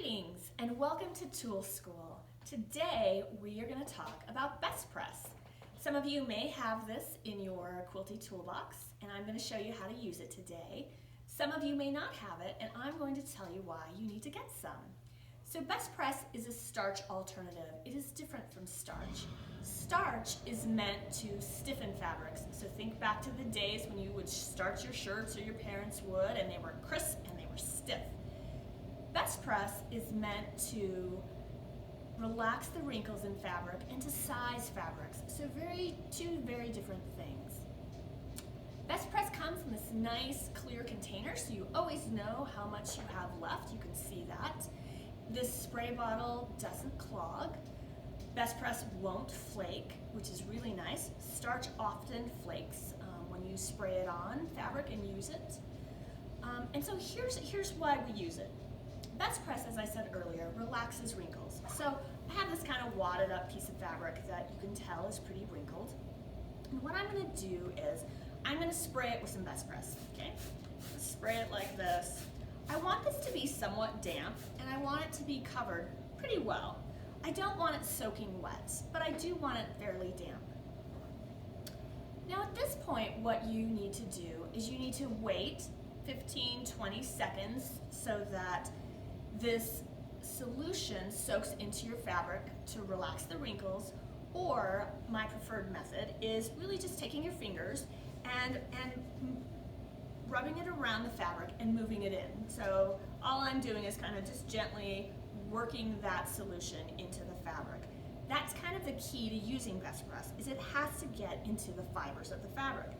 Greetings and welcome to Tool School. Today we are going to talk about best press. Some of you may have this in your quilty toolbox and I'm going to show you how to use it today. Some of you may not have it and I'm going to tell you why you need to get some. So best press is a starch alternative. It is different from starch. Starch is meant to stiffen fabrics. So think back to the days when you would starch your shirts or your parents would and they were crisp and they were stiff. Best press is meant to relax the wrinkles in fabric and to size fabrics. So two very different things. Best press comes in this nice clear container so you always know how much you have left. You can see that. This spray bottle doesn't clog. Best press won't flake, which is really nice. Starch often flakes when you spray it on fabric and use it. And so here's why we use it. Best press, as I said earlier, relaxes wrinkles. So I have this kind of wadded up piece of fabric that you can tell is pretty wrinkled. And what I'm going to do is I'm going to spray it with some best press. Okay? Spray it like this. I want this to be somewhat damp and I want it to be covered pretty well. I don't want it soaking wet, but I do want it fairly damp. Now at this point, what you need to do is you need to wait 15-20 seconds so that this solution soaks into your fabric to relax the wrinkles, or my preferred method is really just taking your fingers and rubbing it around the fabric and moving it in. So all I'm doing is kind of just gently working that solution into the fabric. That's kind of the key to using best press, is it has to get into the fibers of the fabric.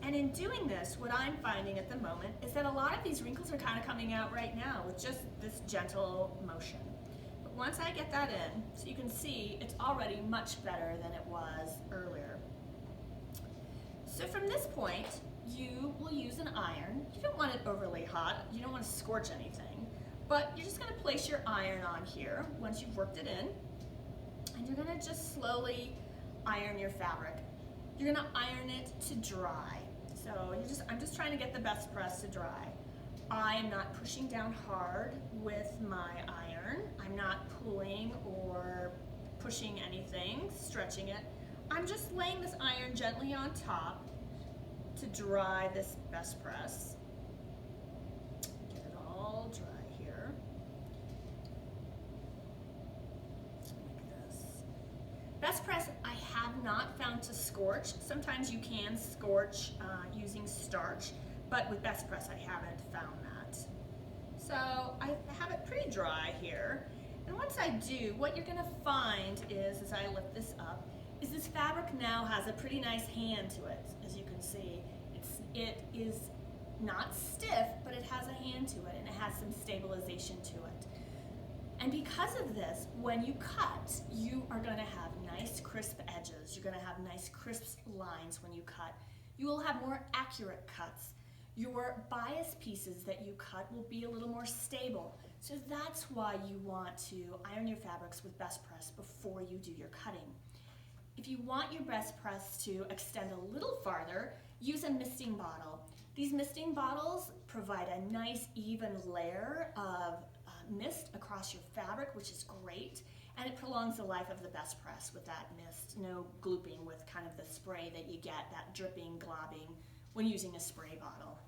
And in doing this, what I'm finding at the moment is that a lot of these wrinkles are kind of coming out right now with just this gentle motion. But once I get that in, so you can see it's already much better than it was earlier. So from this point, you will use an iron. You don't want it overly hot. You don't want to scorch anything. But you're just going to place your iron on here once you've worked it in. And you're going to just slowly iron your fabric. You're going to iron it to dry. So I'm just trying to get the best press to dry. I am not pushing down hard with my iron. I'm not pulling or pushing anything, stretching it. I'm just laying this iron gently on top to dry this best press. Get it all dry here. Like this. Best press I have not found to scorch. Sometimes you can scorch using starch, but with best press I haven't found that. So I have it pretty dry here. And once I do, what you're gonna find is, as I lift this up, is this fabric now has a pretty nice hand to it, as you can see. It is not stiff, but it has a hand to it and it has some stabilization to it. And because of this, when you cut, you are going to have nice crisp edges. You're going to have nice crisp lines when you cut. You will have more accurate cuts. Your bias pieces that you cut will be a little more stable. So that's why you want to iron your fabrics with best press before you do your cutting. If you want your best press to extend a little farther, use a misting bottle. These misting bottles provide a nice even layer of mist across your fabric, which is great, and it prolongs the life of the best press with that mist. No glooping with kind of the spray that you get, that dripping, globbing when using a spray bottle.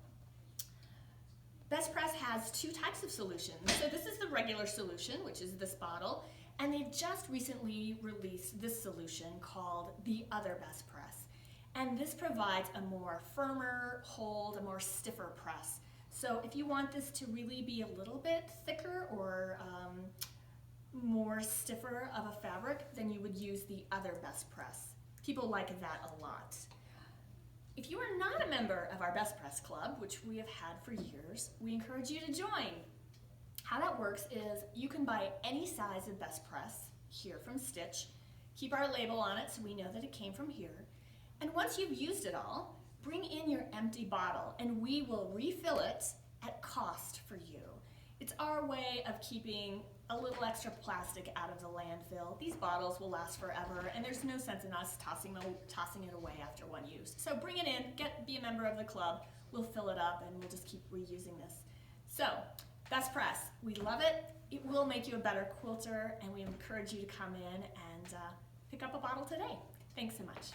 Best press has two types of solutions. So this is the regular solution, which is this bottle, and they've just recently released this solution called the other best press. And this provides a more firmer hold, a more stiffer press. So if you want this to really be a little bit thicker or more stiffer of a fabric, then you would use the other best press. People like that a lot. If you are not a member of our Best Press Club, which we have had for years, we encourage you to join. How that works is you can buy any size of best press here from Stitch, keep our label on it so we know that it came from here, and once you've used it all, bring in your empty bottle and we will refill it at cost for you. It's our way of keeping a little extra plastic out of the landfill. These bottles will last forever and there's no sense in us tossing it away after one use. So bring it in, be a member of the club, we'll fill it up and we'll just keep reusing this. So, best press, we love it. It will make you a better quilter, and we encourage you to come in and pick up a bottle today. Thanks so much.